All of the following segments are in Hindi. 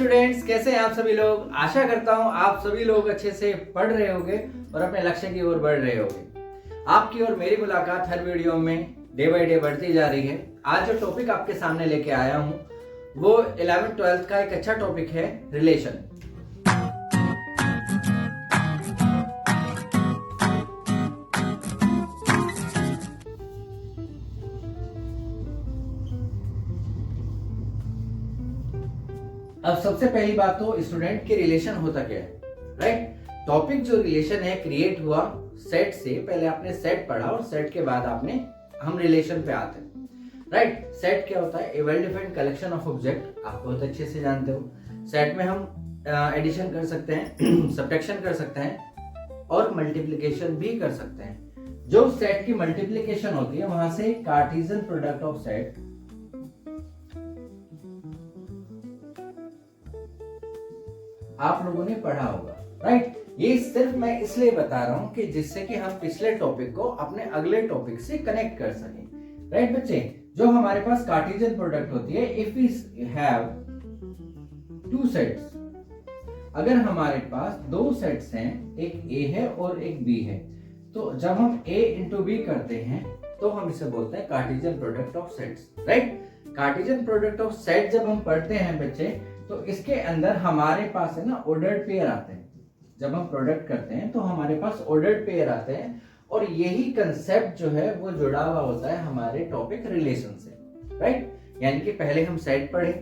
स्टूडेंट्स, कैसे हैं आप सभी लोग। आशा करता हूं आप सभी लोग अच्छे से पढ़ रहे होंगे और अपने लक्ष्य की ओर बढ़ रहे होंगे। आपकी और मेरी मुलाकात हर वीडियो में डे बाय डे बढ़ती जा रही है। आज जो टॉपिक आपके सामने लेके आया हूं वो 11th-12th का एक अच्छा टॉपिक है, रिलेशन। अब सबसे पहली बात तो स्टूडेंट के रिलेशन होता क्या है, राइट। टॉपिक जो रिलेशन है क्रिएट हुआ सेट से। पहले आपने सेट पढ़ा और सेट के बाद हम रिलेशन पे आते हैं, राइट। सेट क्या होता है? A well defined collection of object. आप बहुत अच्छे से जानते हो सेट में हम एडिशन कर सकते हैं, सब्ट्रैक्शन कर सकते हैं और मल्टीप्लिकेशन भी कर सकते हैं। जो सेट की मल्टीप्लिकेशन होती है वहां से कार्टेशियन प्रोडक्ट ऑफ सेट आप लोगों ने पढ़ा होगा, राइट। ये सिर्फ मैं इसलिए बता रहा हूं कि जिससे कि हम पिछले टॉपिक को अपने अगले टॉपिक से कनेक्ट कर सकें, राइट बच्चे। जो हमारे पास कार्टेशियन प्रोडक्ट होती है, if we have two sets, अगर हमारे पास दो सेट्स हैं, एक ए है और एक बी है, तो जब हम ए इंटू बी करते हैं तो हम इसे बोलते हैं Cartesian product of sets, right. Cartesian product of set जब हम पढ़ते हैं बच्चे, तो इसके अंदर हमारे पास है ना ऑर्डर्ड पेयर आते हैं। जब हम प्रोडक्ट करते हैं तो हमारे पास ऑर्डर्ड पेयर आते हैं और यही कंसेप्ट जो है वो जुड़ा हुआ होता है हमारे टॉपिक रिलेशन से, राइट। यानी कि पहले हम सेट पढ़े,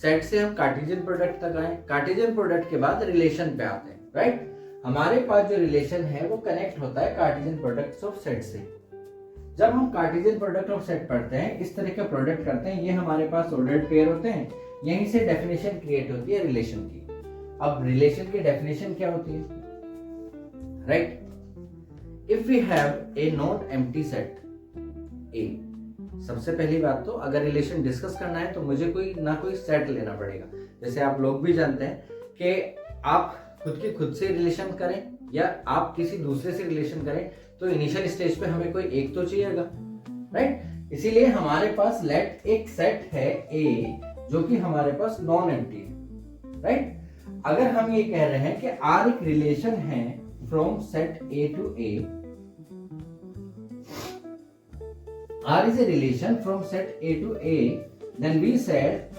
सेट से हम कार्टेशियन प्रोडक्ट तक आए, कार्टेशियन प्रोडक्ट के बाद रिलेशन पे आते हैं, राइट। हमारे पास जो रिलेशन है वो कनेक्ट होता है कार्टेशियन प्रोडक्ट्स ऑफ सेट से। जब हम कार्टेशियन प्रोडक्ट ऑफ सेट पढ़ते हैं, इस तरह का प्रोडक्ट करते हैं, ये हमारे पास ऑर्डर्ड पेयर होते हैं, यहीं से डेफिनेशन क्रिएट होती है रिलेशन की। अब रिलेशन की डेफिनेशन क्या होती है, right. If we have a not empty set A, सबसे पहली बात तो अगर रिलेशन डिस्कस करना है तो मुझे कोई सेट लेना पड़ेगा। जैसे आप लोग भी जानते हैं कि आप खुद से रिलेशन करें या आप किसी दूसरे से रिलेशन करें तो इनिशियल स्टेज पे हमें कोई एक तो चाहिएगा, राइट। इसीलिए हमारे पास लेट एक सेट है ए जो कि हमारे पास नॉन एम्प्टी है, राइट। अगर हम ये कह रहे हैं कि आर एक रिलेशन है from set A to A, R is a relation from set A to A, then we said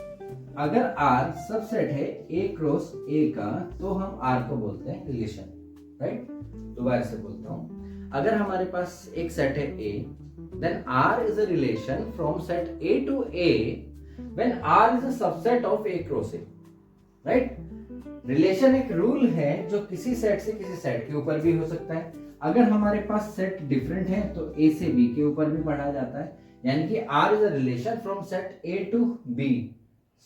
अगर आर सबसेट है ए क्रॉस ए का तो हम आर को बोलते हैं रिलेशन, राइट। दोबारा से बोलता हूं, अगर हमारे पास एक सेट है A, then R is a relation from set A to A when R is a subset of A cross A, right? Relation एक रूल है जो किसी सेट से किसी सेट के ऊपर भी हो सकता है। अगर हमारे पास सेट डिफरेंट है तो A से B के ऊपर भी पढ़ा जाता है। यानी कि R is a relation from set A to B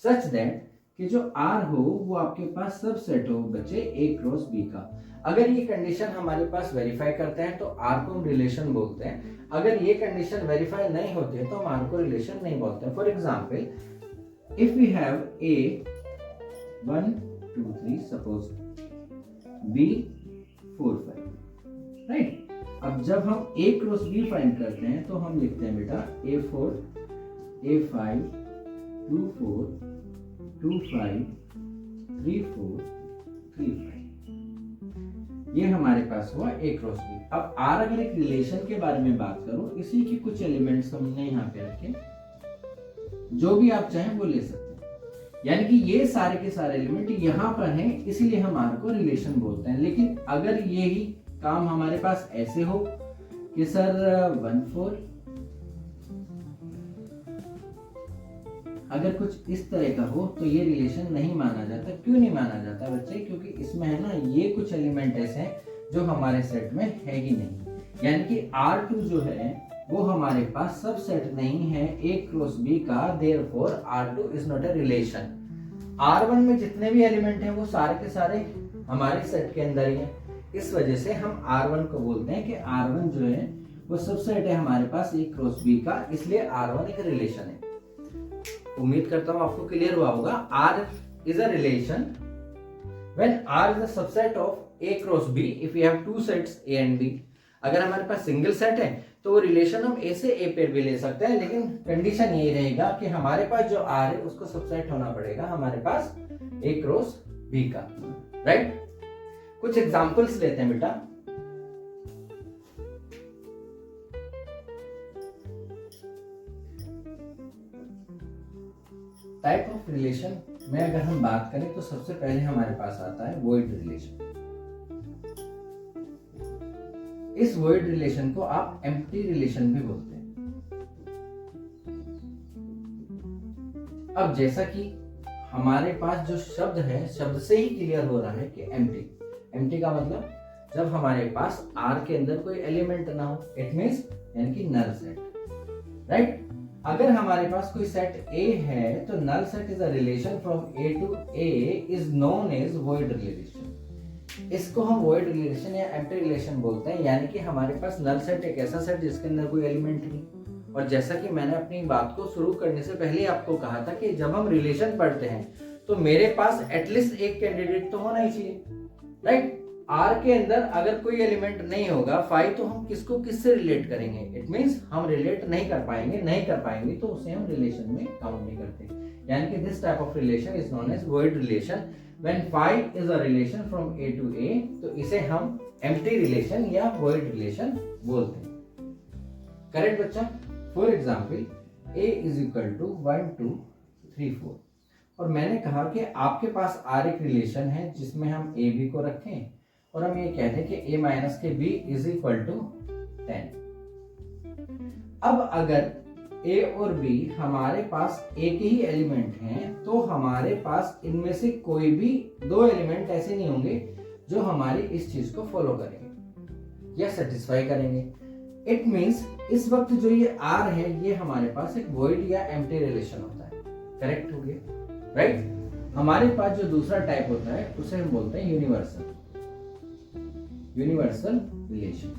such that कि जो R हो वो आपके पास सबसेट हो बच्चे A क्रॉस B का। अगर ये कंडीशन हमारे पास वेरीफाई करते हैं तो R को हम रिलेशन बोलते हैं। अगर ये कंडीशन वेरीफाई नहीं होती है तो हम R को रिलेशन नहीं बोलते हैं। For example, if we have A 1 2 3 suppose B 4 5, right? अब जब हम A क्रॉस B फाइंड करते हैं तो हम लिखते हैं बेटा A4 A5 2 4 2 5 3 4 3 5, ये हमारे पास हुआ A क्रॉस B। अब R अगर एक रिलेशन के बारे में बात करूं, इसी के कुछ एलिमेंट्स हमने यहाँ पे रखे, जो भी आप चाहें वो ले सकते हैं। यानी कि ये सारे के सारे एलिमेंट यहाँ पर हैं, इसीलिए हम R को रिलेशन बोलते हैं। लेकिन अगर यही काम हमारे पास ऐसे हो कि सर 1 4, अगर कुछ इस तरह का हो तो ये रिलेशन नहीं माना जाता। क्यों नहीं माना जाता बच्चे? क्योंकि इसमें है ना ये कुछ एलिमेंट ऐसे हैं जो हमारे सेट में है ही नहीं। यानी कि R2 जो है वो हमारे पास सब सेट नहीं है A क्रॉस B का, therefore R2 is not a relation। R1 में जितने भी एलिमेंट हैं वो सारे के सारे हमारे सेट के अंदर ही हैं। इस वजह से हम R1 को बोलते हैं कि R1 जो है वो सब सेट है हमारे पास A क्रॉस B का, इसलिए R1 एक रिलेशन है। उम्मीद करता हूं आपको क्लियर हुआ होगा। R is a relation when R is a subset of A cross B if we have two sets A and B। अगर हमारे पास सिंगल सेट है तो वो रिलेशन हम ए से ए पे भी ले सकते हैं, लेकिन कंडीशन ये रहेगा कि हमारे पास जो आर है उसको सबसेट होना पड़ेगा हमारे पास A क्रॉस B का, राइट। कुछ एग्जांपल्स लेते हैं बेटा। टाइप ऑफ रिलेशन में अगर हम बात करें तो सबसे पहले हमारे पास आता है वॉइड रिलेशन। इस वॉइड रिलेशन को आप एम्प्टी रिलेशन भी बोलते हैं। अब जैसा कि हमारे पास जो शब्द है, शब्द से ही क्लियर हो रहा है कि एम्प्टी। एम्प्टी का मतलब जब हमारे पास आर के अंदर कोई एलिमेंट ना हो, इट मींस यानी कि नल सेट, राइट। अगर हमारे पास कोई सेट A है तो null set is a relation from A to A is known as void relation. इसको हम वॉइड रिलेशन या एम्प्टी रिलेशन बोलते हैं, यानी कि हमारे पास नल सेट एक ऐसा सेट जिसके अंदर कोई एलिमेंट नहीं। और जैसा कि मैंने अपनी बात को शुरू करने से पहले आपको कहा था कि जब हम रिलेशन पढ़ते हैं तो मेरे पास एटलीस्ट एक कैंडिडेट तो होना ही चाहिए, राइट। आर के अंदर अगर कोई एलिमेंट नहीं होगा फाई, तो हम किसको किससे रिलेट करेंगे? इट मींस हम रिलेट नहीं कर पाएंगे तो उसे हम रिलेशन में काउंट नहीं करते। यानी कि this type of relation is known as void relation when phi is a relation from A to A, तो इसे हम एम्प्टी रिलेशन या वॉइड रिलेशन बोलते हैं। करेक्ट बच्चा? For example A is equal to 1 2 3 4, और मैंने कहा कि आपके पास R एक रिलेशन है जिसमें हम A B को रखें और हम ये कहते हैं कि A माइनस के B इज इक्वल टू 10। अब अगर A और B हमारे पास एक ही एलिमेंट हैं तो हमारे पास इनमें से कोई भी दो एलिमेंट ऐसे नहीं होंगे जो हमारी इस चीज को फॉलो करेंगे या सेटिस्फाई करेंगे। इट मींस इस वक्त जो ये R है ये हमारे पास एक वॉइड या एम्प्टी रिलेशन होता है। करेक्ट हो गया, राइट। हमारे पास जो दूसरा टाइप होता है उसे हम बोलते हैं यूनिवर्सल रिलेशन।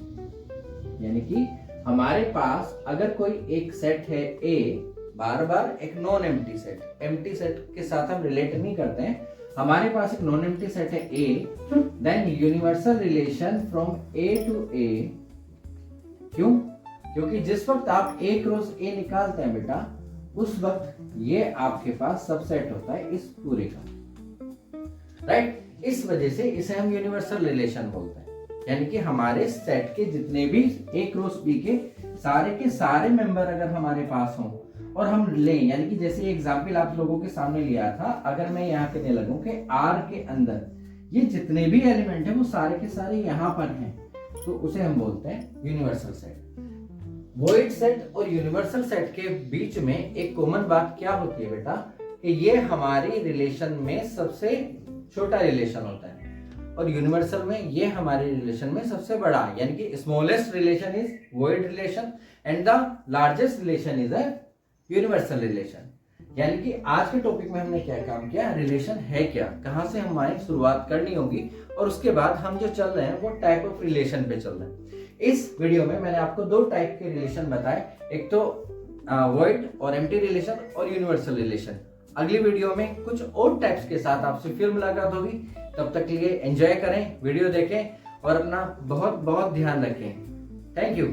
यानी कि हमारे पास अगर कोई एक सेट है A, बार बार एक नॉन एम्प्टी सेट के साथ हम रिलेट नहीं करते हैं, हमारे पास एक नॉन एम्प्टी सेट है A, then universal relation from A to A। क्यों? क्योंकि जिस वक्त आप A क्रॉस A निकालते हैं बेटा, उस वक्त ये आपके पास सबसेट होता है इस पूरे का, राइट। इस वजह से इसे हम यूनिवर्सल रिलेशन बोलते हैं। यानी कि हमारे सेट के जितने भी A क्रॉस B के सारे मेंबर अगर हमारे पास हों और हम लें, यानी कि जैसे एग्जांपल आप लोगों के सामने लिया था, अगर मैं यहाँ कहने लगूं कि R के अंदर ये जितने भी एलिमेंट हैं वो सारे के सारे यहाँ पर हैं, तो उसे हम बोलते हैं यूनिवर्सल सेट। वॉइड सेट और यूनिवर्सल सेट के बीच में एक कॉमन बात क्या होती है बेटा, कि ये हमारी रिलेशन में सबसे छोटा रिलेशन होता है और यूनिवर्सल में ये हमारे रिलेशन में सबसे बड़ा, यानी कि smallest relation is void relation and the largest relation is a universal relation. यानी कि आज के टॉपिक में हमने क्या काम किया, रिलेशन है क्या, कहां से हमारी शुरुआत करनी होगी, और उसके बाद हम जो चल रहे हैं वो टाइप ऑफ रिलेशन पे चल रहे हैं। इस वीडियो में मैंने आपको दो टाइप के रिलेशन बताए, एक तो वॉइड और एम्प्टी रिलेशन और यूनिवर्सल रिलेशन। अगली वीडियो में कुछ और टाइप्स के साथ आपसे फिर मुलाकात होगी। तब तक के लिए एंजॉय करें, वीडियो देखें और अपना बहुत बहुत ध्यान रखें। Thank you.